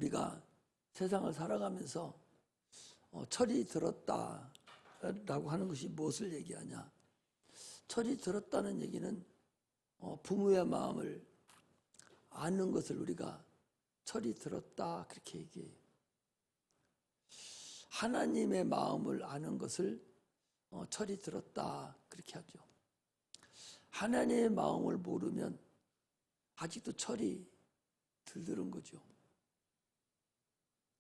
우리가 세상을 살아가면서 철이 들었다라고 하는 것이 무엇을 얘기하냐? 철이 들었다는 얘기는 부모의 마음을 아는 것을 우리가 철이 들었다 그렇게 얘기해요. 하나님의 마음을 아는 것을 철이 들었다 그렇게 하죠. 하나님의 마음을 모르면 아직도 철이 덜 들은 거죠.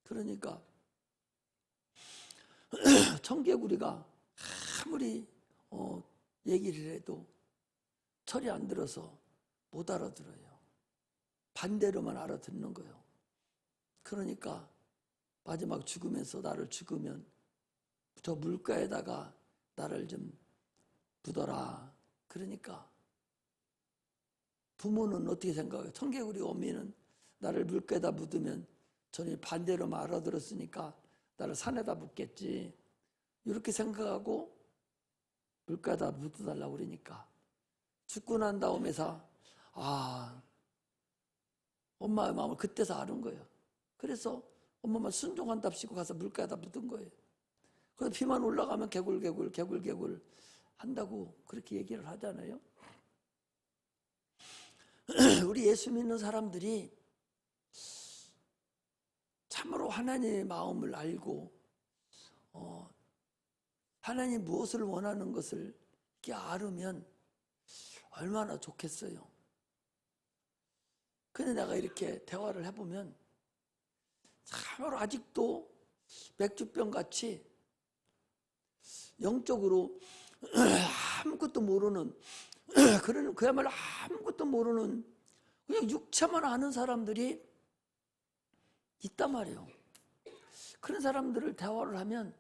그러니까 청개구리가 아무리 얘기를 해도 철이 안 들어서 못 알아들어요. 반대로만 알아듣는 거예요. 그러니까 마지막 죽으면서 나를 죽으면 저 물가에다가 나를 좀 묻어라. 그러니까 부모는 어떻게 생각해요? 청개구리 어미는 나를 물가에다 묻으면 전이 반대로만 알아들었으니까 나를 산에다 묻겠지. 이렇게 생각하고 물가에다 묻어달라고 그러니까 죽고 난 다음에서 엄마의 마음을 그때서 아는 거예요. 그래서 엄마만 순종한답시고 가서 물가에다 묻은 거예요. 그래서 비만 올라가면 개굴 한다고 그렇게 얘기를 하잖아요. 우리 예수 믿는 사람들이 참으로 하나님의 마음을 알고 하나님 무엇을 원하는 것을 이렇게 알으면 얼마나 좋겠어요. 근데 내가 이렇게 대화를 해보면 참으로 아직도 맥주병같이 영적으로 아무것도 모르는 그야말로 아무것도 모르는 그냥 육체만 아는 사람들이 있단 말이에요. 그런 사람들을 대화를 하면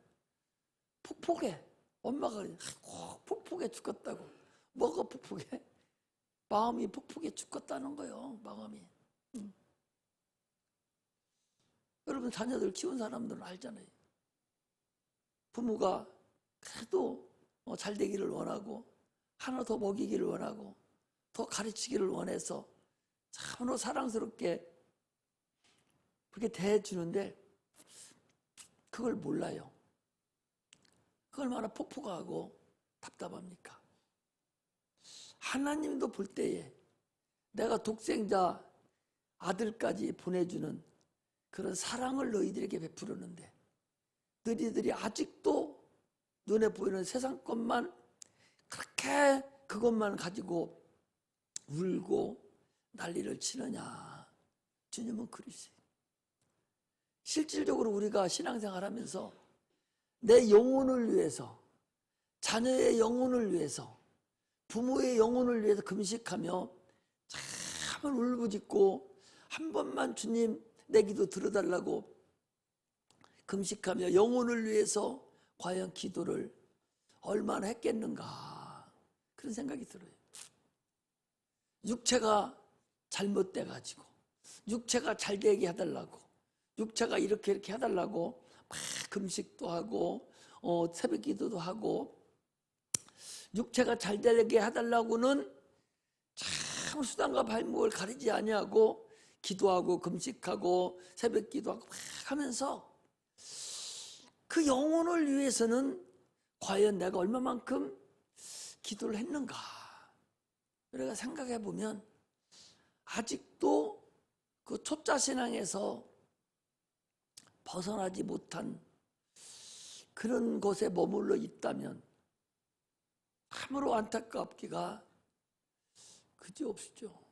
폭폭해. 엄마가 폭폭해 죽겠다고. 뭐가 폭폭해? 마음이 폭폭해 죽겠다는 거예요. 마음이. 여러분 자녀들 키운 사람들은 알잖아요. 부모가 그래도 잘 되기를 원하고 하나 더 먹이기를 원하고 더 가르치기를 원해서 참으로 사랑스럽게 그렇게 대해주는데 그걸 몰라요. 그걸 얼마나 폭폭하고 답답합니까? 하나님도 볼 때에 내가 독생자 아들까지 보내주는 그런 사랑을 너희들에게 베풀었는데 너희들이 아직도 눈에 보이는 세상 것만 그렇게 그것만 가지고 울고 난리를 치느냐. 주님은 그러세요. 실질적으로 우리가 신앙생활 하면서 내 영혼을 위해서, 자녀의 영혼을 위해서, 부모의 영혼을 위해서 금식하며 참 울부짖고 한 번만 주님 내 기도 들어달라고 금식하며 영혼을 위해서 과연 기도를 얼마나 했겠는가 그런 생각이 들어요. 육체가 잘못돼가지고 육체가 잘 되게 해달라고 육체가 이렇게 해달라고 막 금식도 하고 새벽 기도도 하고 육체가 잘 되게 해달라고는 참 수단과 발목을 가리지 아니하고 기도하고 금식하고 새벽 기도하고 막 하면서 그 영혼을 위해서는 과연 내가 얼마만큼 기도를 했는가. 우리가 생각해 보면 아직도 그 초짜신앙에서 벗어나지 못한 그런 곳에 머물러 있다면 참으로 안타깝기가 그지없죠.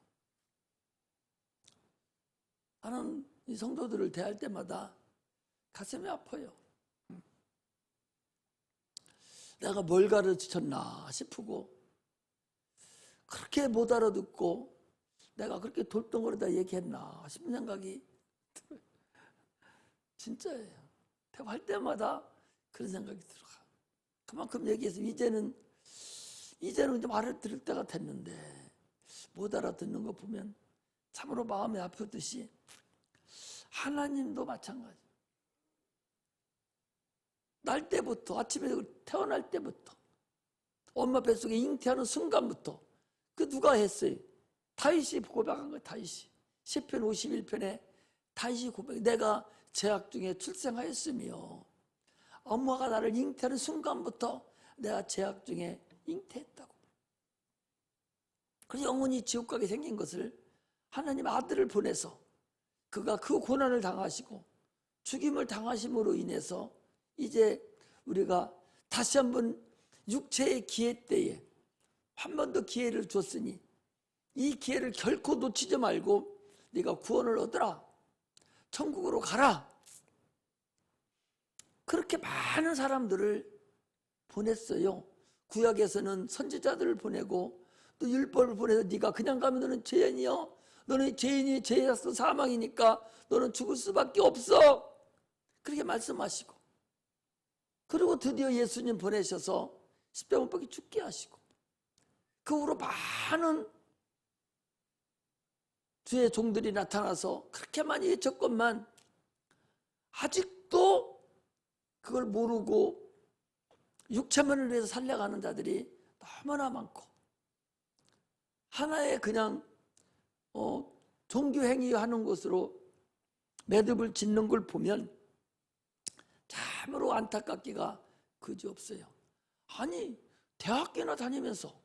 나는 이 성도들을 대할 때마다 가슴이 아파요. 내가 뭘 가르쳤나 싶고 그렇게 못 알아듣고 내가 그렇게 돌덩어리다 얘기했나 싶은 생각이 들어요. 진짜예요. 대화할 때마다 그런 생각이 들어가. 그만큼 얘기해서 이제는 좀 알아들을 때가 됐는데 못 알아듣는 거 보면 참으로 마음이 아프듯이 하나님도 마찬가지. 날 때부터 아침에 태어날 때부터 엄마 뱃속에 잉태하는 순간부터 그 누가 했어요? 다윗이 고백한 거예요. 다윗이 시편 51편에 다시 고백. 내가 제약 중에 출생하였으며 엄마가 나를 잉태하는 순간부터 내가 제약 중에 잉태했다고. 그래서 영원히 지옥 가게 생긴 것을 하나님 아들을 보내서 그가 그 고난을 당하시고 죽임을 당하심으로 인해서 이제 우리가 다시 한번 육체의 기회 때에 한 번 더 기회를 줬으니 이 기회를 결코 놓치지 말고 네가 구원을 얻으라. 천국으로 가라. 그렇게 많은 사람들을 보냈어요. 구약에서는 선지자들을 보내고 또 율법을 보내서 네가 그냥 가면 너는 죄인이요. 너는 죄인이 죄에서 사망이니까 너는 죽을 수밖에 없어. 그렇게 말씀하시고 그리고 드디어 예수님 보내셔서 십자가 못 박혀 죽게 하시고 그 후로 많은 주의 종들이 나타나서 그렇게 많이 외쳤건만 아직도 그걸 모르고 육체만을 위해서 살려가는 자들이 너무나 많고 하나의 그냥 종교 행위하는 것으로 매듭을 짓는 걸 보면 참으로 안타깝기가 그지없어요. 아니 대학교나 다니면서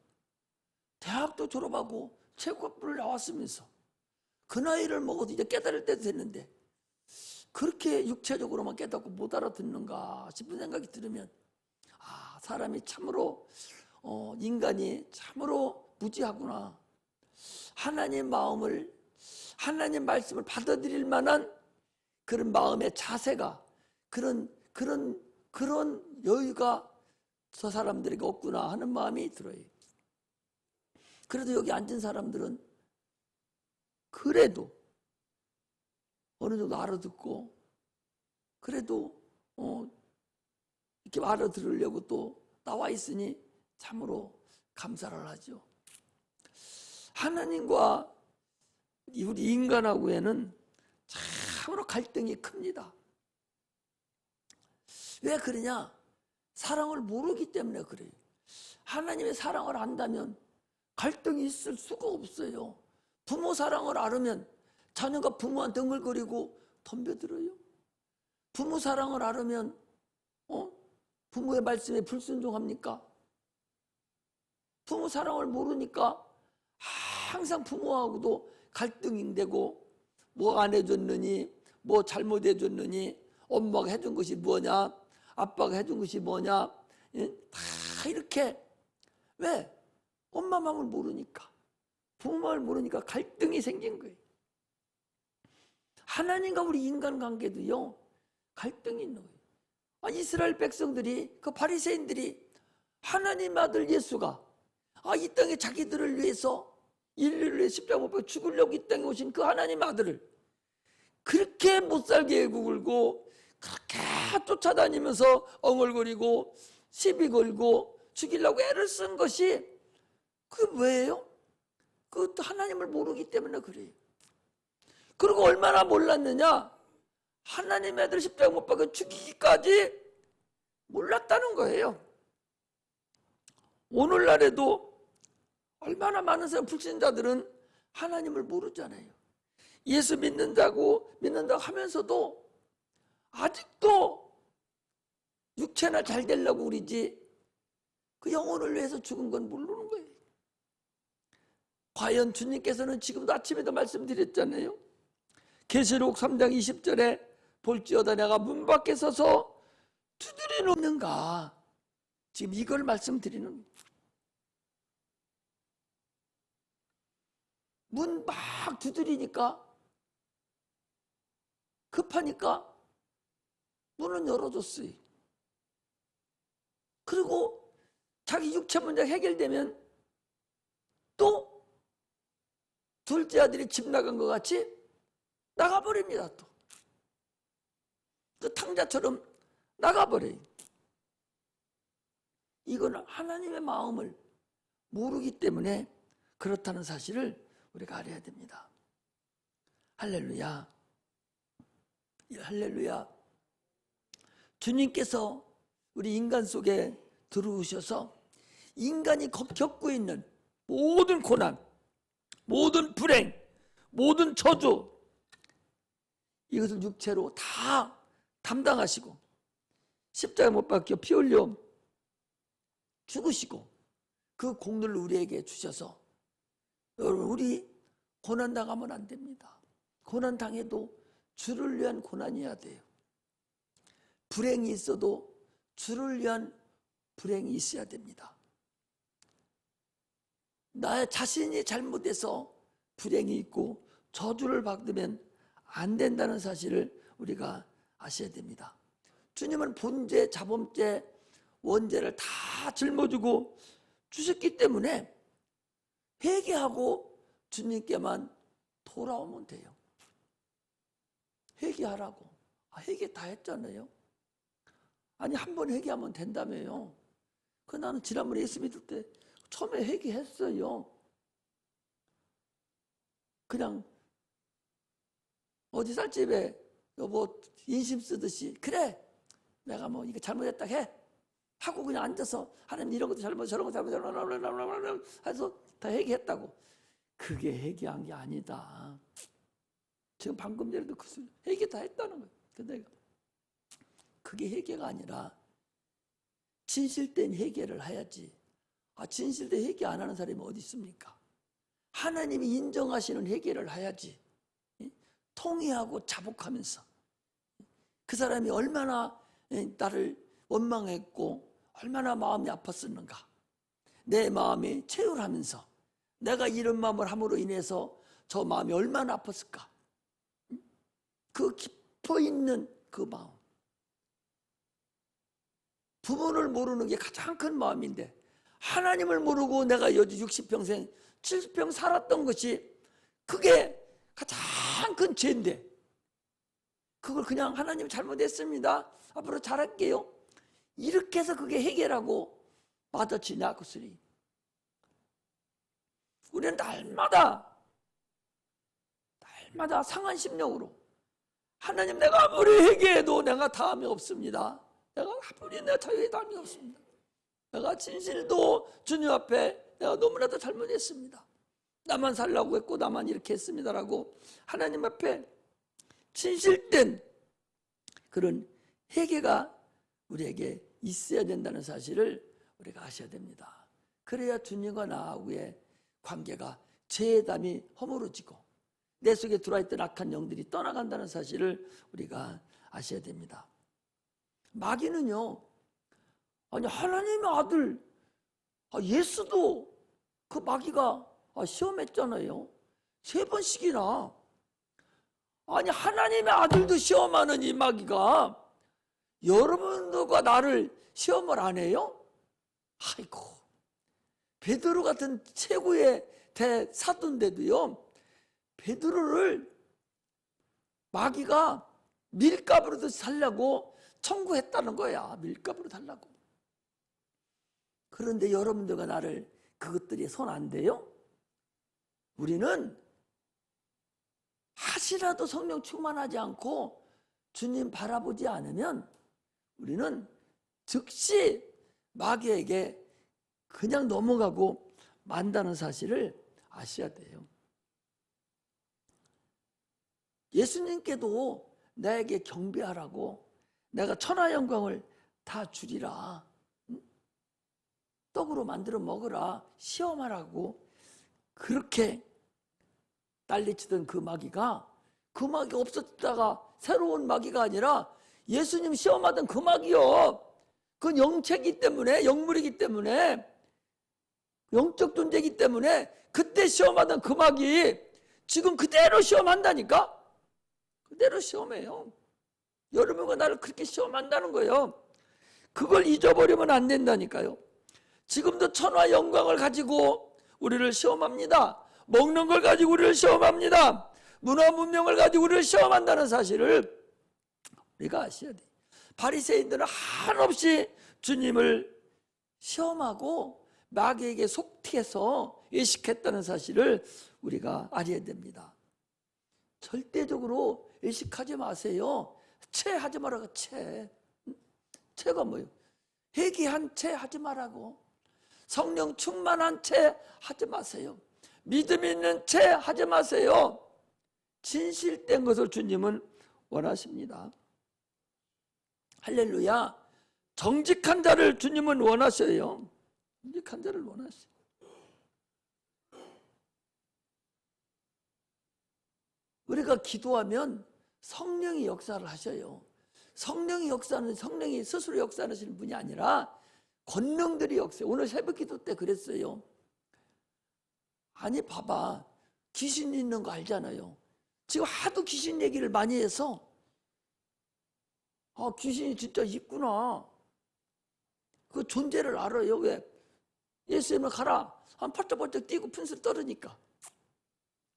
대학도 졸업하고 최고학부를 나왔으면서 그 나이를 먹어도 이제 깨달을 때도 됐는데 그렇게 육체적으로만 깨닫고 못 알아듣는가 싶은 생각이 들으면 사람이 참으로 인간이 참으로 무지하구나. 하나님 마음을 하나님 말씀을 받아들일 만한 그런 마음의 자세가 그런 여유가 저 사람들에게 없구나 하는 마음이 들어요. 그래도 여기 앉은 사람들은 그래도 어느 정도 알아듣고 그래도 이렇게 알아들으려고 또 나와 있으니 참으로 감사를 하죠. 하나님과 우리 인간하고에는 참으로 갈등이 큽니다. 왜 그러냐? 사랑을 모르기 때문에 그래요. 하나님의 사랑을 안다면 갈등이 있을 수가 없어요. 부모 사랑을 알으면 자녀가 부모한테 응을거리고 덤벼들어요. 부모 사랑을 알으면 부모의 말씀에 불순종합니까? 부모 사랑을 모르니까 항상 부모하고도 갈등이 되고 뭐 안 해줬느니 뭐 잘못해줬느니 엄마가 해준 것이 뭐냐 아빠가 해준 것이 뭐냐 다 이렇게 왜? 엄마 마음을 모르니까 부모 마음을 모르니까 갈등이 생긴 거예요. 하나님과 우리 인간관계도요 갈등이 있는 거예요. 이스라엘 백성들이 그 바리새인들이 하나님 아들 예수가 이 땅에 자기들을 위해서 인류를 위해 십자가 못 박혀 죽으려고 이 땅에 오신 그 하나님 아들을 그렇게 못살게 굴고 그렇게 쫓아다니면서 엉얼거리고 시비 걸고 죽이려고 애를 쓴 것이 그게 뭐예요? 그것도 하나님을 모르기 때문에 그래요. 그리고 얼마나 몰랐느냐? 하나님의 아들 십자가 못 박혀 죽이기까지 몰랐다는 거예요. 오늘날에도 얼마나 많은 사람 불신자들은 하나님을 모르잖아요. 예수 믿는다고 하면서도 아직도 육체나 잘 되려고 그러지 그 영혼을 위해서 죽은 건 모르는 거예요. 과연 주님께서는 지금도 아침에도 말씀드렸잖아요. 계시록 3장 20절에 볼지어다 내가 문 밖에 서서 두드려 놓는가. 지금 이걸 말씀드리는 거예요. 문 막 두드리니까 급하니까 문은 열어줬어요. 그리고 자기 육체 문제 해결되면 또 둘째 아들이 집 나간 것 같이 나가버립니다. 또 그 탕자처럼 나가버려요. 이거는 하나님의 마음을 모르기 때문에 그렇다는 사실을 우리가 알아야 됩니다. 할렐루야. 할렐루야. 주님께서 우리 인간 속에 들어오셔서 인간이 겪고 있는 모든 고난, 모든 불행, 모든 저주 이것을 육체로 다 담당하시고 십자가에 못 박혀 피 흘려 죽으시고 그 공로를 우리에게 주셔서, 여러분, 우리 고난당하면 안 됩니다. 고난당해도 주를 위한 고난이어야 돼요. 불행이 있어도 주를 위한 불행이 있어야 됩니다. 나 자신이 잘못해서 불행이 있고 저주를 받으면 안 된다는 사실을 우리가 아셔야 됩니다. 주님은 본죄, 자범죄, 원죄를 다 짊어지고 주셨기 때문에 회개하고 주님께만 돌아오면 돼요. 회개하라고. 회개 다 했잖아요. 아니, 한 번 회개하면 된다며요. 나는 지난번에 예수 믿을 때 처음에 회개했어요. 그냥 어디 쌀집에 여보 인심 쓰듯이, 그래 내가 뭐 이거 잘못했다 해 하고 그냥 앉아서 하나님 이런 것도 잘못 저런 것도 잘못 해서 다 회개했다고. 그게 회개한 게 아니다. 지금 방금 전에도 그 소리, 회개 다 했다는 거예요. 근데 그게 회개가 아니라 진실된 회개를 해야지. 진실된 회개 안 하는 사람이 어디 있습니까? 하나님이 인정하시는 회개를 해야지. 통회하고 자복하면서 그 사람이 얼마나 나를 원망했고 얼마나 마음이 아팠었는가, 내 마음이 체휼하면서 내가 이런 마음을 함으로 인해서 저 마음이 얼마나 아팠을까, 그 깊어 있는 그 마음. 부모를 모르는 게 가장 큰 마음인데 하나님을 모르고 내가 여지 60평생 70평 살았던 것이 그게 가장 큰 죄인데, 그걸 그냥 하나님 잘못했습니다, 앞으로 잘할게요, 이렇게 해서 그게 해결하고 맞아지냐 그 소리. 우리는 날마다 상한 심령으로 하나님, 내가 아무리 회개해도 내가 다음이 없습니다. 내가 아무리 내가 자유의 다음이 없습니다. 내가 진실도 주님 앞에 내가 너무나도 잘못했습니다. 나만 살라고 했고 나만 이렇게 했습니다라고 하나님 앞에 진실된 그런 회개가 우리에게 있어야 된다는 사실을 우리가 아셔야 됩니다. 그래야 주님과 나하고의 관계가, 죄의 담이 허물어지고 내 속에 들어있던 악한 영들이 떠나간다는 사실을 우리가 아셔야 됩니다. 마귀는요, 아니 하나님의 아들 예수도 그 마귀가 시험했잖아요. 3번씩이나. 아니 하나님의 아들도 시험하는 이 마귀가 여러분들과 나를 시험을 안 해요? 아이고, 베드로 같은 최고의 대사도인데도요, 베드로를 마귀가 밀가부로 살려고 청구했다는 거야. 밀가부로 달라고. 그런데 여러분들과 나를 그것들이 손 안 대요? 우리는 하시라도 성령 충만하지 않고 주님 바라보지 않으면 우리는 즉시 마귀에게 그냥 넘어가고 만다는 사실을 아셔야 돼요. 예수님께도 나에게 경배하라고, 내가 천하 영광을 다 주리라, 떡으로 만들어 먹으라, 시험하라고 그렇게 난리치던 그 마귀가 없었다가 새로운 마귀가 아니라 예수님 시험하던 그 마귀요, 그건 영체이기 때문에, 영물이기 때문에, 영적 존재이기 때문에 그때 시험하던 그 마귀 지금 그대로 시험한다니까. 그대로 시험해요. 여러분과 나를 그렇게 시험한다는 거예요. 그걸 잊어버리면 안 된다니까요. 지금도 천하 영광을 가지고 우리를 시험합니다. 먹는 걸 가지고 우리를 시험합니다. 문화 문명을 가지고 우리를 시험한다는 사실을 우리가 아셔야 돼요. 바리새인들은 한없이 주님을 시험하고 마귀에게 속티해서 의식했다는 사실을 우리가 알아야 됩니다. 절대적으로 의식하지 마세요. 체하지 말라고. 체가 뭐예요? 회개한 채 하지 말라고. 성령 충만한 채 하지 마세요. 믿음 있는 채 하지 마세요. 진실된 것을 주님은 원하십니다. 할렐루야. 정직한 자를 주님은 원하셔요. 정직한 자를 원하셔요. 우리가 기도하면 성령이 역사를 하셔요. 성령이 역사하는, 성령이 스스로 역사하시는 분이 아니라 권능들이 역사해요. 오늘 새벽 기도 때 그랬어요. 아니 봐봐, 귀신 있는 거 알잖아요. 지금 하도 귀신 얘기를 많이 해서 귀신이 진짜 있구나, 그 존재를 알아요. 왜? 예수님을 가라 한 펄쩍펄쩍 뛰고噴수로 떨으니까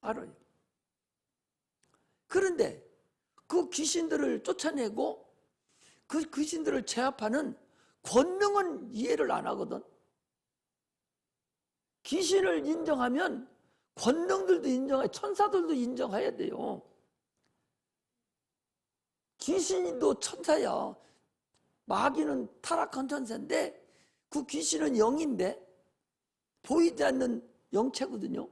알아요. 그런데 그 귀신들을 쫓아내고 그 귀신들을 제압하는 권능은 이해를 안 하거든. 귀신을 인정하면 권능들도 인정해, 천사들도 인정해야 돼요. 귀신도 천사야. 마귀는 타락한 천사인데 그 귀신은 영인데 보이지 않는 영체거든요.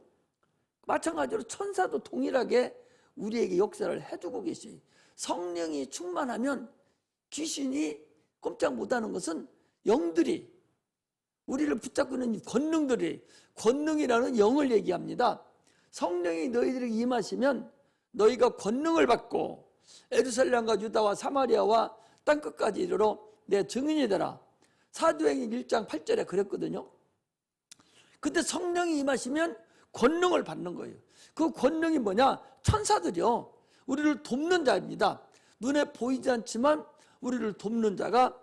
마찬가지로 천사도 동일하게 우리에게 역사를 해주고 계셔요. 성령이 충만하면 귀신이 꼼짝 못하는 것은 영들이, 우리를 붙잡고 있는 권능들이, 권능이라는 영을 얘기합니다. 성령이 너희들에게 임하시면 너희가 권능을 받고 예루살렘과 유다와 사마리아와 땅끝까지 이르러 내 증인이 되라. 사도행전 1장 8절에 그랬거든요. 근데 성령이 임하시면 권능을 받는 거예요. 그 권능이 뭐냐? 천사들이요, 우리를 돕는 자입니다. 눈에 보이지 않지만 우리를 돕는 자가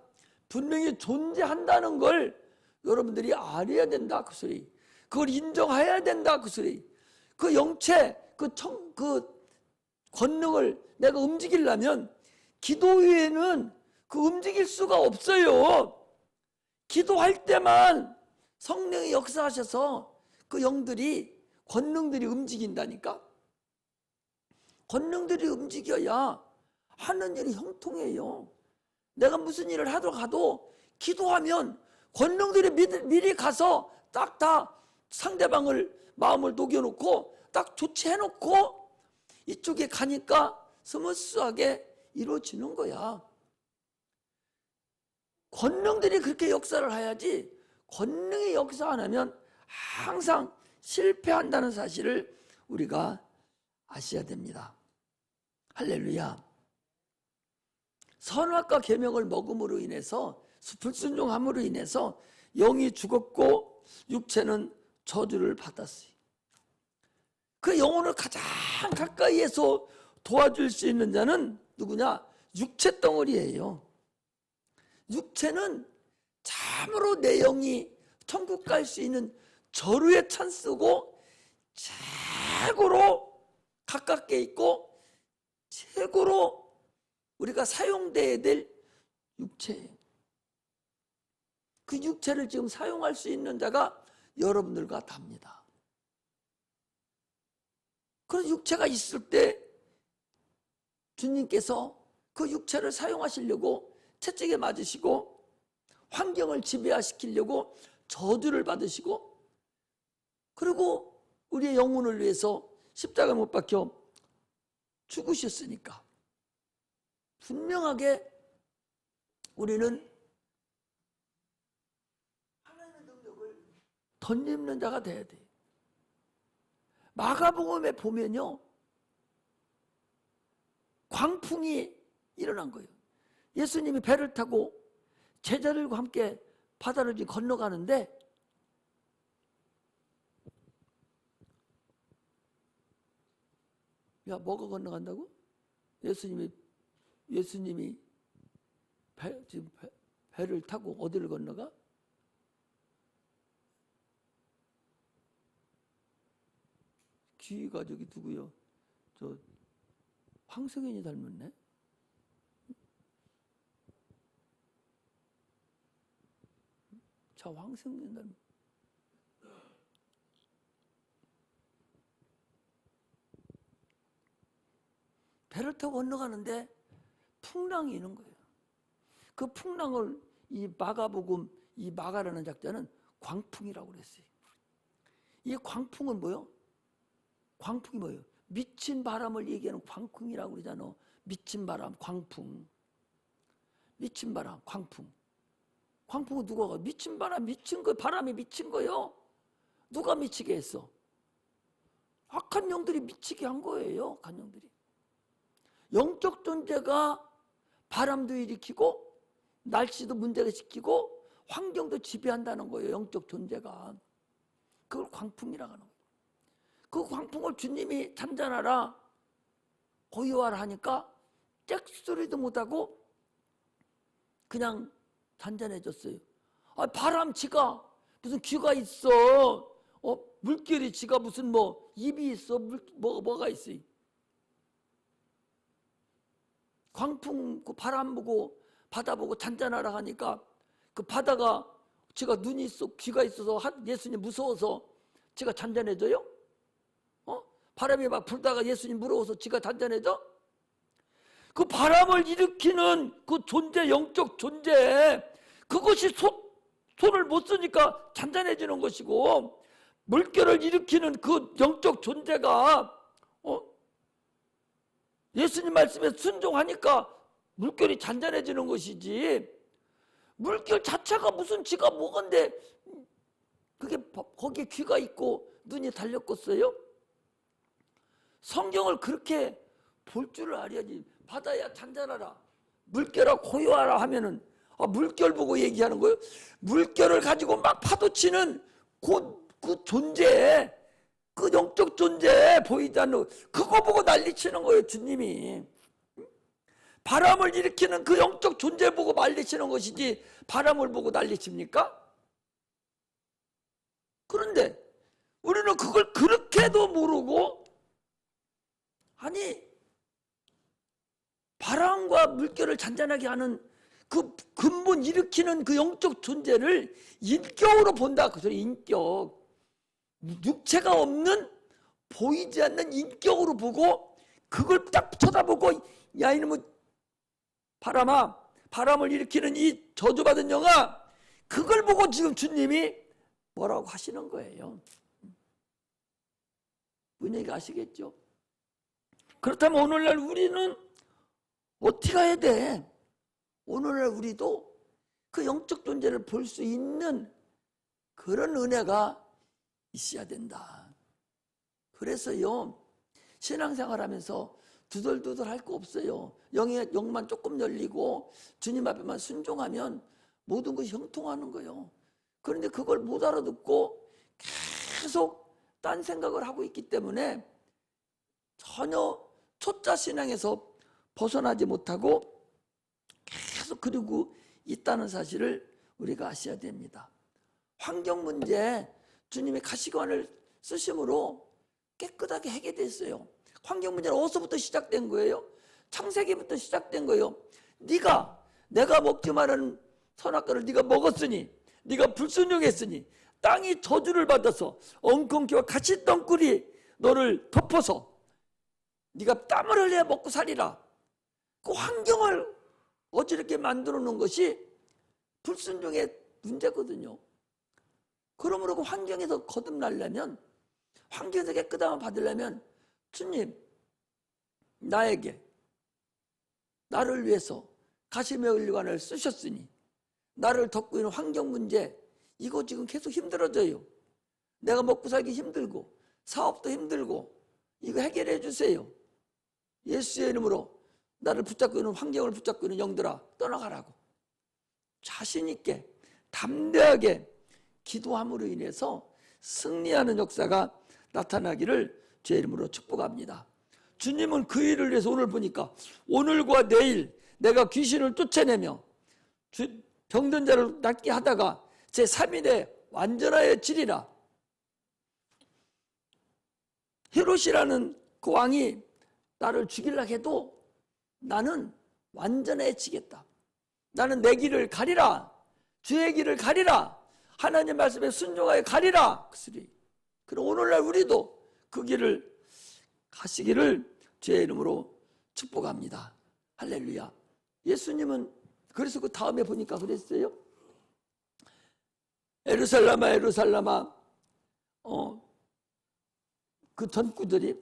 분명히 존재한다는 걸 여러분들이 알아야 된다, 그 소리. 그걸 인정해야 된다, 그 소리. 그 영체, 그 권능을 내가 움직이려면 기도 외에는 그 움직일 수가 없어요. 기도할 때만 성령이 역사하셔서 그 영들이, 권능들이 움직인다니까. 권능들이 움직여야 하는 일이 형통해요. 내가 무슨 일을 하러 가도 기도하면 권능들이 미리 가서 딱 다 상대방을 마음을 녹여놓고 딱 조치해놓고 이쪽에 가니까 스무스하게 이루어지는 거야. 권능들이 그렇게 역사를 해야지, 권능이 역사 안 하면 항상 실패한다는 사실을 우리가 아셔야 됩니다. 할렐루야. 선악과 계명을 먹음으로 인해서, 불순종함으로 인해서 영이 죽었고 육체는 저주를 받았어요. 그 영혼을 가장 가까이에서 도와줄 수 있는 자는 누구냐? 육체 덩어리예요. 육체는 참으로 내 영이 천국 갈 수 있는 절호의 찬스고 최고로 가깝게 있고 최고로 우리가 사용돼야 될 육체예요. 그 육체를 지금 사용할 수 있는 자가 여러분들과 답니다. 그런 육체가 있을 때 주님께서 그 육체를 사용하시려고 채찍에 맞으시고 환경을 지배화시키려고 저주를 받으시고, 그리고 우리의 영혼을 위해서 십자가에 못 박혀 죽으셨으니까 분명하게 우리는 하나님의 능력을 덧입는 자가 돼야 돼요. 마가복음에 보면요, 광풍이 일어난 거예요. 예수님이 배를 타고 제자들과 함께 바다를 건너가는데 야, 뭐가 건너간다고? 예수님이 지금 배를 타고 어디를 건너가? 귀가 저기 누구요? 저 황승현이 닮았네. 자, 황승현 닮았. 배를 타고 건너가는데 풍랑이 있는 거예요. 그 풍랑을 이 마가복음, 이 마가라는 작자는 광풍이라고 그랬어요. 이 광풍은 뭐요? 광풍이 뭐예요? 미친 바람을 얘기하는 광풍이라고 그러잖아. 미친 바람, 광풍. 미친 바람, 광풍. 광풍은 누가 가? 미친 바람, 미친 거, 바람이 미친 거요. 누가 미치게 했어? 악한 영들이 미치게 한 거예요. 악한 영들이. 영적 존재가 바람도 일으키고 날씨도 문제가 시키고 환경도 지배한다는 거예요. 영적 존재가. 그걸 광풍이라고 하는 거예요. 그 광풍을 주님이 잔잔하라 고요하라 하니까 잭소리도 못하고 그냥 잔잔해졌어요. 아, 바람 지가 무슨 귀가 있어. 물결이 지가 무슨 뭐 입이 있어. 뭐가 있어. 광풍 그 바람 보고 바다 보고 잔잔하라 하니까 그 바다가 지가 눈이 있어 귀가 있어서 예수님 무서워서 지가 잔잔해져요? 바람이 막 불다가 예수님 무서워서 지가 잔잔해져? 그 바람을 일으키는 그 존재, 영적 존재, 그것이 손을 못 쓰니까 잔잔해지는 것이고, 물결을 일으키는 그 영적 존재가 예수님 말씀에 순종하니까 물결이 잔잔해지는 것이지, 물결 자체가 무슨 지가 뭐건데 그게 거기에 귀가 있고 눈이 달렸겠어요? 성경을 그렇게 볼 줄을 알아야지. 바다야 잔잔하라, 물결아 고요하라 하면은 물결 보고 얘기하는 거예요. 물결을 가지고 막 파도치는 그 존재, 그 영적 존재 보이지 않는 그거 보고 난리치는 거예요. 주님이 바람을 일으키는 그 영적 존재 보고 난리치는 것이지 바람을 보고 난리칩니까? 그런데 우리는 그걸 그렇게도 모르고, 아니 바람과 물결을 잔잔하게 하는 그 근본 일으키는 그 영적 존재를 인격으로 본다. 그 소리 인격. 육체가 없는 보이지 않는 인격으로 보고 그걸 딱 쳐다보고, 야 이놈의 바람아, 바람을 일으키는 이 저주받은 영아, 그걸 보고 지금 주님이 뭐라고 하시는 거예요. 무슨 얘기 아시겠죠? 그렇다면 오늘날 우리는 어떻게 해야 돼? 오늘날 우리도 그 영적 존재를 볼 수 있는 그런 은혜가 있어야 된다. 그래서요, 신앙생활 하면서 두덜두덜 할 거 없어요. 영만 조금 열리고 주님 앞에만 순종하면 모든 것이 형통하는 거예요. 그런데 그걸 못 알아듣고 계속 딴 생각을 하고 있기 때문에 전혀 초짜 신앙에서 벗어나지 못하고 계속 그러고 있다는 사실을 우리가 아셔야 됩니다. 환경 문제, 주님의 가시관을 쓰심으로 깨끗하게 해결됐어요. 환경 문제는 어디서부터 시작된 거예요? 창세기부터 시작된 거예요. 내가 먹지 말라는 선악과를 네가 먹었으니, 네가 불순종했으니 땅이 저주를 받아서 엉겅퀴와 가시덩굴이 너를 덮어서 네가 땀을 흘려야 먹고 살리라. 그 환경을 어지럽게 만들어 놓은 것이 불순종의 문제거든요. 그러므로 그 환경에서 거듭나려면, 환경에서 깨끗함을 받으려면 주님, 나에게 나를 위해서 가시의 의관을 쓰셨으니 나를 덮고 있는 환경 문제, 이거 지금 계속 힘들어져요. 내가 먹고 살기 힘들고 사업도 힘들고 이거 해결해 주세요. 예수의 이름으로 나를 붙잡고 있는, 환경을 붙잡고 있는 영들아 떠나가라고 자신 있게 담대하게 기도함으로 인해서 승리하는 역사가 나타나기를 주의 이름으로 축복합니다. 주님은 그 일을 위해서 오늘 보니까 오늘과 내일 내가 귀신을 쫓아내며 병든 자를 낫게 하다가 제 3일에 완전하여지리라. 헤롯이라는 그 왕이 나를 죽이려고 해도 나는 완전해지겠다. 나는 내 길을 가리라. 주의 길을 가리라. 하나님 말씀에 순종하여 가리라. 그럼 오늘날 우리도 그 길을 가시기를 주의 이름으로 축복합니다. 할렐루야. 예수님은 그래서 그 다음에 보니까 그랬어요. 예루살렘아 예루살렘아, 그 전구들이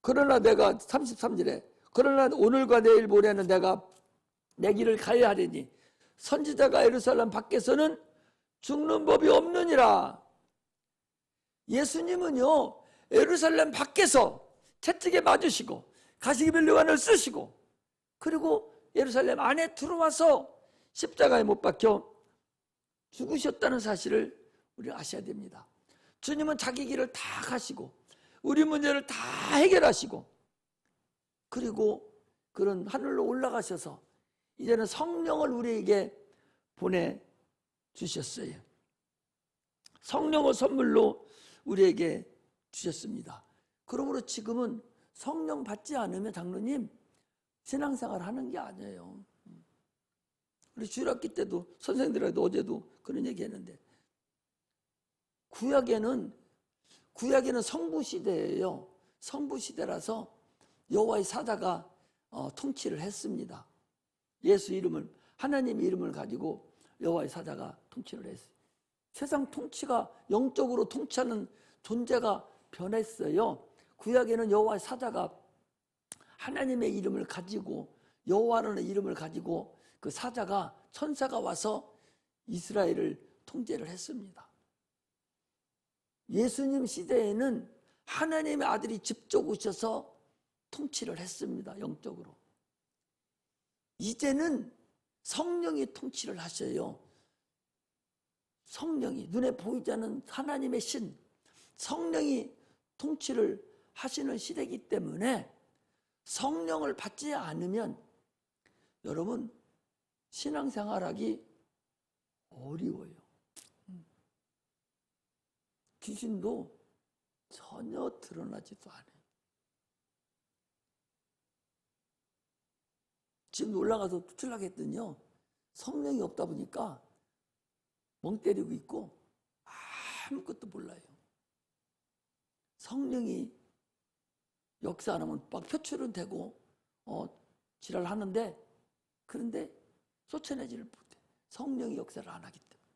그러나 내가 33절에 그러나 오늘과 내일 모레는 내가 내 길을 가야 하리니 선지자가 예루살렘 밖에서는 죽는 법이 없느니라. 예수님은요 예루살렘 밖에서 채찍에 맞으시고 가시기별류관을 쓰시고 그리고 예루살렘 안에 들어와서 십자가에 못 박혀 죽으셨다는 사실을 우리가 아셔야 됩니다. 주님은 자기 길을 다 가시고 우리 문제를 다 해결하시고 그리고 그런 하늘로 올라가셔서 이제는 성령을 우리에게 보내주셨어요. 성령을 선물로 우리에게 주셨습니다. 그러므로 지금은 성령 받지 않으면 장로님 신앙생활 하는 게 아니에요. 우리 주일학기 때도 선생님들하고도 어제도 그런 얘기 했는데 구약에는 성부 시대예요. 성부 시대라서 여호와의 사자가 통치를 했습니다. 예수 이름을 하나님의 이름을 가지고 여호와의 사자가 통치를 했어요. 세상 통치가 영적으로 통치하는 존재가 변했어요. 구약에는 여호와의 사자가 하나님의 이름을 가지고 여호와라는 이름을 가지고 그 사자가 천사가 와서 이스라엘을 통제를 했습니다. 예수님 시대에는 하나님의 아들이 직접 오셔서 통치를 했습니다. 영적으로. 이제는 성령이 통치를 하셔요. 성령이 눈에 보이지 않는 하나님의 신 성령이 통치를 하시는 시대이기 때문에 성령을 받지 않으면 여러분 신앙생활하기 어려워요. 귀신도 전혀 드러나지도 않아요. 지금 올라가서 투출하게 했더니요 성령이 없다 보니까 멍 때리고 있고 아무것도 몰라요. 성령이 역사 안 하면 막 표출은 되고 지랄하는데 그런데 쫓아내지를 못해. 성령이 역사를 안 하기 때문에.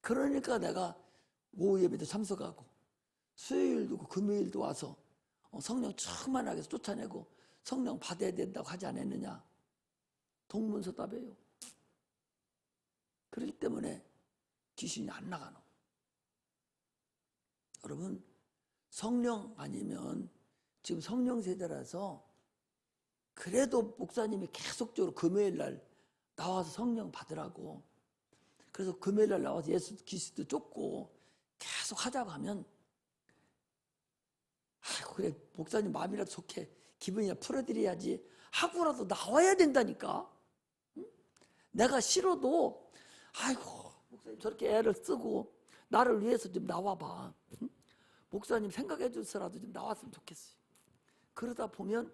그러니까 내가 오후 예배도 참석하고 수요일도 금요일도 와서 성령 충만하게 쫓아내고 성령 받아야 된다고 하지 않았느냐. 동문서답이에요. 그렇기 때문에 귀신이 안 나가노. 여러분 성령 아니면 지금 성령 세대라서 그래도 목사님이 계속적으로 금요일날 나와서 성령 받으라고 그래서 금요일날 나와서 예수 그리스도 쫓고 계속 하자고 하면 아이고 그래 목사님 마음이라도 좋게 기분이나 풀어드려야지 하고라도 나와야 된다니까. 응? 내가 싫어도 아이고 목사님 저렇게 애를 쓰고 나를 위해서 좀 나와봐. 응? 목사님 생각해 줘서라도 좀 나왔으면 좋겠어요. 그러다 보면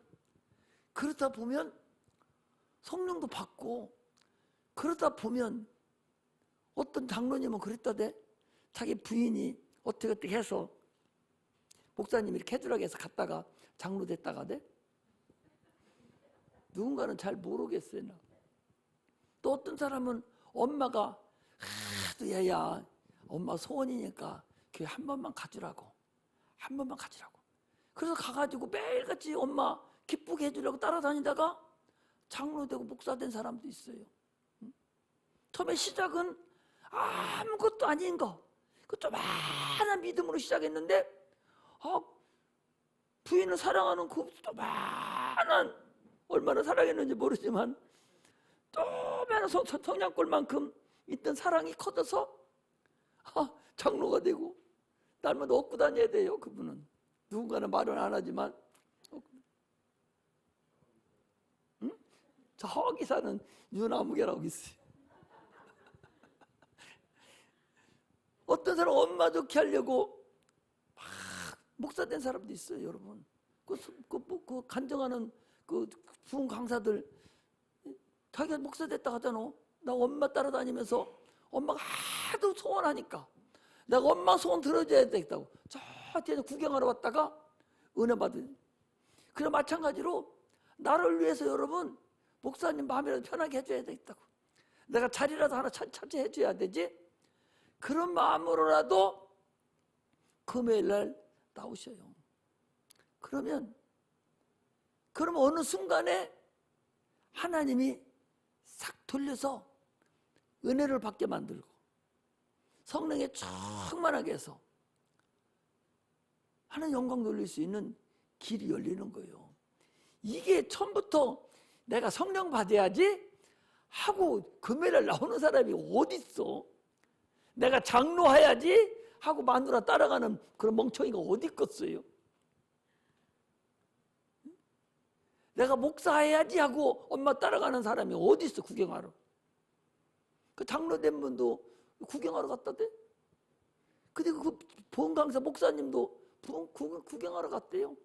성령도 받고 그러다 보면 어떤 장로님은 그랬다대. 자기 부인이 어떻게 해서 목사님이 이렇게 해주라고 해서 갔다가 장로 됐다가 돼. 누군가는 잘 모르겠어요. 또 어떤 사람은 엄마가 하도 얘야 엄마 소원이니까 교회 한 번만 가주라고. 그래서 가가지고 매일같이 엄마 기쁘게 해주려고 따라다니다가 장로 되고 목사 된 사람도 있어요. 처음에 시작은 아무것도 아닌 거, 그 조그마한 믿음으로 시작했는데 부인을 사랑하는 그 조그마한 얼마나 사랑했는지 모르지만 조그마한 성냥골만큼 있던 사랑이 커져서 장로가 되고 날마다 얻고 다녀야 돼요. 그분은 누군가는 말은 안 하지만 응? 저기 사는 유나무개라고 있어요. 어떤 사람 엄마 좋게 하려고 막 목사 된 사람도 있어요. 여러분 그 간증하는 그 부흥 강사들 자기가 목사 됐다 하잖아. 나 엄마 따라다니면서 엄마가 하도 소원하니까 내가 엄마 소원 들어줘야 되겠다고 저 뒤에서 구경하러 왔다가 은혜 받은. 그래 마찬가지로 나를 위해서 여러분 목사님 마음이라도 편하게 해줘야 되겠다고 내가 자리라도 하나 차지해 줘야 되지. 그런 마음으로라도 금요일날 나오셔요. 그러면 어느 순간에 하나님이 싹 돌려서 은혜를 받게 만들고 성령에 충만하게 해서 하나님 영광 돌릴 수 있는 길이 열리는 거예요. 이게 처음부터 내가 성령 받아야지 하고 금요일날 나오는 사람이 어디 있어? 내가 장로해야지 하고 마누라 따라가는 그런 멍청이가 어디 있겠어요? 내가 목사해야지 하고 엄마 따라가는 사람이 어디 있어? 구경하러. 그 장로 된 분도 구경하러 갔다대. 근데 그 보험 강사 목사님도 구경하러 갔대요.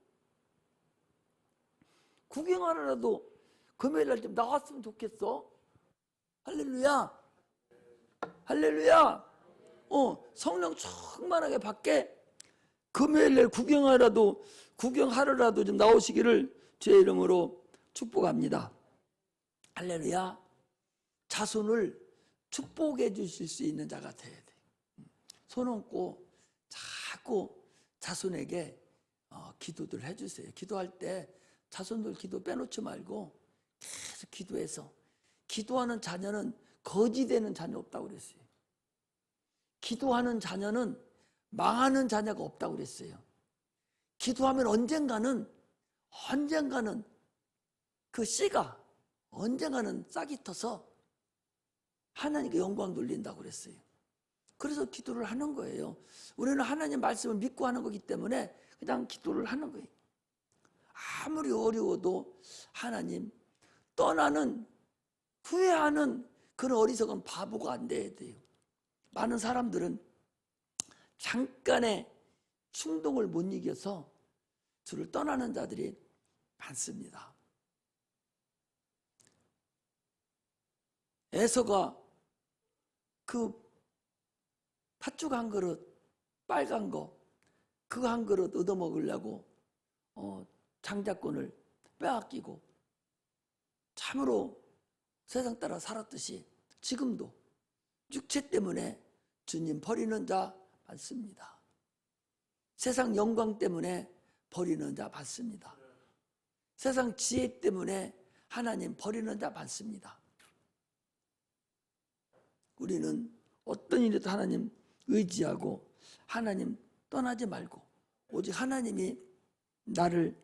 구경하러라도 금요일날 좀 나왔으면 좋겠어. 할렐루야. 할렐루야. 성령 충만하게 받게 금요일날 구경하러라도 좀 나오시기를 주의 이름으로 축복합니다. 할렐루야. 자손을 축복해 주실 수 있는 자가 되어야 돼. 손 얹고 자꾸 자손에게 기도들 해주세요. 기도할 때 자손들 기도 빼놓지 말고 계속 기도해서, 기도하는 자녀는 거지되는 자녀 없다고 그랬어요. 기도하는 자녀는 망하는 자녀가 없다고 그랬어요. 기도하면 언젠가는 그 씨가 언젠가는 싹이 터서 하나님께 영광 돌린다고 그랬어요. 그래서 기도를 하는 거예요. 우리는 하나님 말씀을 믿고 하는 거기 때문에 그냥 기도를 하는 거예요. 아무리 어려워도 하나님 떠나는, 후회하는 그런 어리석은 바보가 안 돼야 돼요. 많은 사람들은 잠깐의 충동을 못 이겨서 주를 떠나는 자들이 많습니다. 에서가 그 팥죽 한 그릇 빨간 거 그거 한 그릇 얻어먹으려고 장자권을 빼앗기고 참으로 세상 따라 살았듯이 지금도 육체 때문에 주님 버리는 자 많습니다. 세상 영광 때문에 버리는 자 많습니다. 세상 지혜 때문에 하나님 버리는 자 많습니다. 우리는 어떤 일에도 하나님 의지하고 하나님 떠나지 말고 오직 하나님이 나를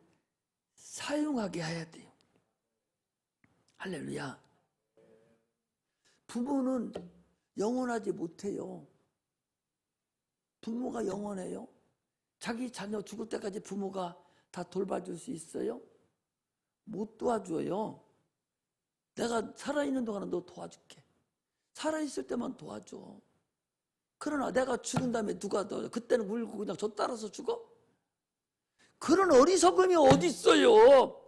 사용하게 해야 돼요. 할렐루야. 부모는 영원하지 못해요. 부모가 영원해요? 자기 자녀 죽을 때까지 부모가 다 돌봐줄 수 있어요? 못 도와줘요. 내가 살아있는 동안은 너 도와줄게. 살아있을 때만 도와줘. 그러나 내가 죽은 다음에 누가 너 그때는 울고 그냥 저 따라서 죽어? 그런 어리석음이 어디 있어요?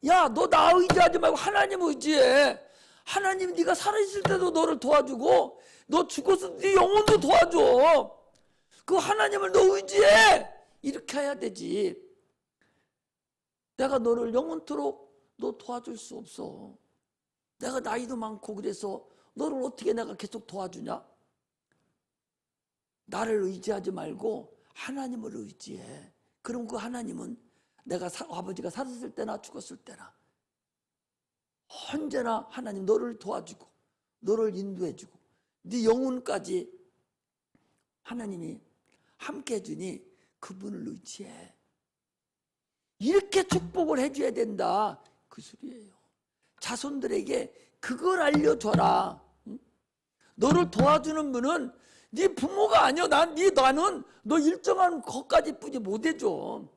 야, 너 나 의지하지 말고 하나님 의지해. 하나님 네가 살아있을 때도 너를 도와주고 너 죽어서 네 영혼도 도와줘. 그 하나님을 너 의지해. 이렇게 해야 되지. 내가 너를 영원토록 너 도와줄 수 없어. 내가 나이도 많고 그래서 너를 어떻게 내가 계속 도와주냐? 나를 의지하지 말고 하나님을 의지해. 그럼 그 하나님은 내가 아버지가 살았을 때나 죽었을 때나 언제나 하나님 너를 도와주고 너를 인도해주고 네 영혼까지 하나님이 함께 해주니 그분을 의지해. 이렇게 축복을 해줘야 된다 그 소리예요. 자손들에게 그걸 알려줘라. 너를 도와주는 분은 네 부모가 아니야. 나는 너 일정한 것까지 뿐이 못해줘.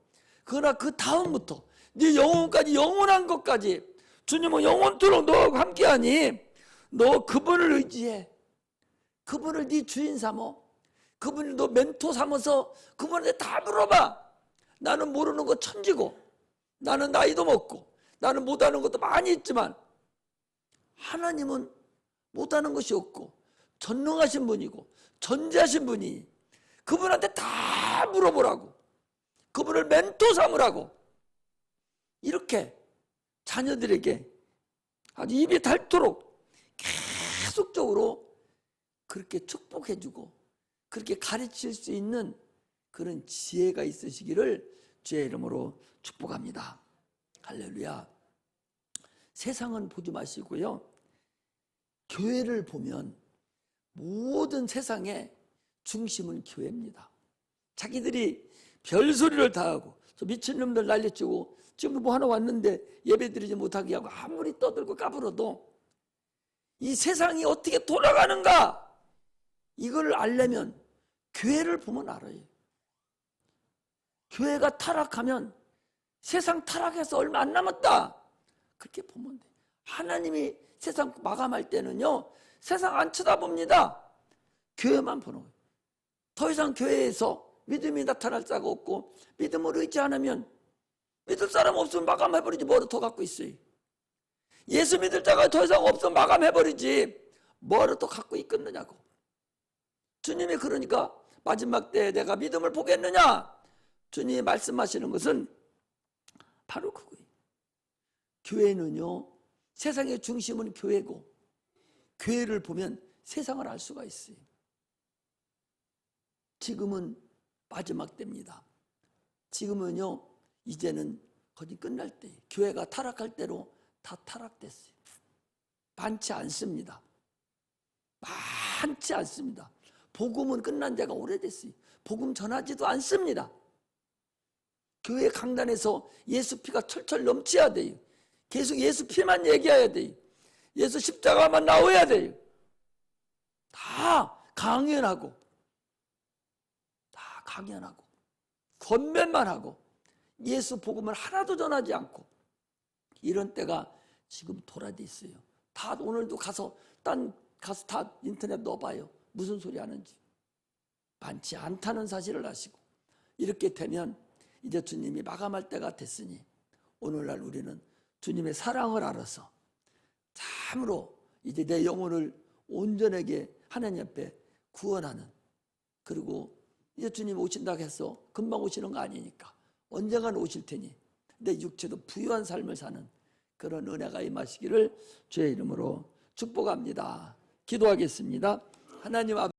그러나 그 다음부터 네 영혼까지, 영원한 것까지 주님은 영원토록 너하고 함께하니 너 그분을 의지해. 그분을 네 주인 삼어. 그분을 너 멘토 삼아서 그분한테 다 물어봐. 나는 모르는 거 천지고 나는 나이도 먹고 나는 못하는 것도 많이 있지만 하나님은 못하는 것이 없고 전능하신 분이고 전지하신 분이 그분한테 다 물어보라고. 그분을 멘토 삼으라고. 이렇게 자녀들에게 아주 입이 닳도록 계속적으로 그렇게 축복해주고 그렇게 가르칠 수 있는 그런 지혜가 있으시기를 주의 이름으로 축복합니다. 할렐루야. 세상은 보지 마시고요, 교회를 보면 모든 세상의 중심은 교회입니다. 자기들이 별소리를 다 하고 미친놈들 난리치고 지금 뭐 하나 왔는데 예배드리지 못하게 하고 아무리 떠들고 까불어도 이 세상이 어떻게 돌아가는가, 이걸 알려면 교회를 보면 알아요. 교회가 타락하면 세상 타락해서 얼마 안 남았다, 그렇게 보면 돼. 하나님이 세상 마감할 때는요, 세상 안 쳐다봅니다. 교회만 보는 거예요. 더 이상 교회에서 믿음이 나타날 자가 없고 믿음을 의지 않으면, 믿을 사람 없으면 마감해버리지 뭐를 더 갖고 있어요. 예수 믿을 자가 더 이상 없으면 마감해버리지 뭐를 또 갖고 있겠느냐고. 주님이 그러니까 마지막 때에 내가 믿음을 보겠느냐, 주님이 말씀하시는 것은 바로 그거예요. 교회는요, 세상의 중심은 교회고, 교회를 보면 세상을 알 수가 있어요. 지금은 마지막 때입니다. 지금은요, 이제는 거의 끝날 때, 교회가 타락할 때로 다 타락됐어요. 많지 않습니다. 많지 않습니다. 복음은 끝난 데가 오래됐어요. 복음 전하지도 않습니다. 교회 강단에서 예수 피가 철철 넘쳐야 돼요. 계속 예수 피만 얘기해야 돼요. 예수 십자가만 나와야 돼요. 다 강연하고 권면만 하고 예수 복음을 하나도 전하지 않고, 이런 때가 지금 돌아돼 있어요. 다 오늘도 가서 다 인터넷 넣어봐요. 무슨 소리 하는지. 많지 않다는 사실을 아시고, 이렇게 되면 이제 주님이 마감할 때가 됐으니 오늘날 우리는 주님의 사랑을 알아서 참으로 이제 내 영혼을 온전하게 하나님 앞에 구원하는, 그리고 이제 주님 오신다고 해서 금방 오시는 거 아니니까 언젠간 오실 테니 내 육체도 부유한 삶을 사는 그런 은혜가 임하시기를 주의 이름으로 축복합니다. 기도하겠습니다. 하나님 아버지,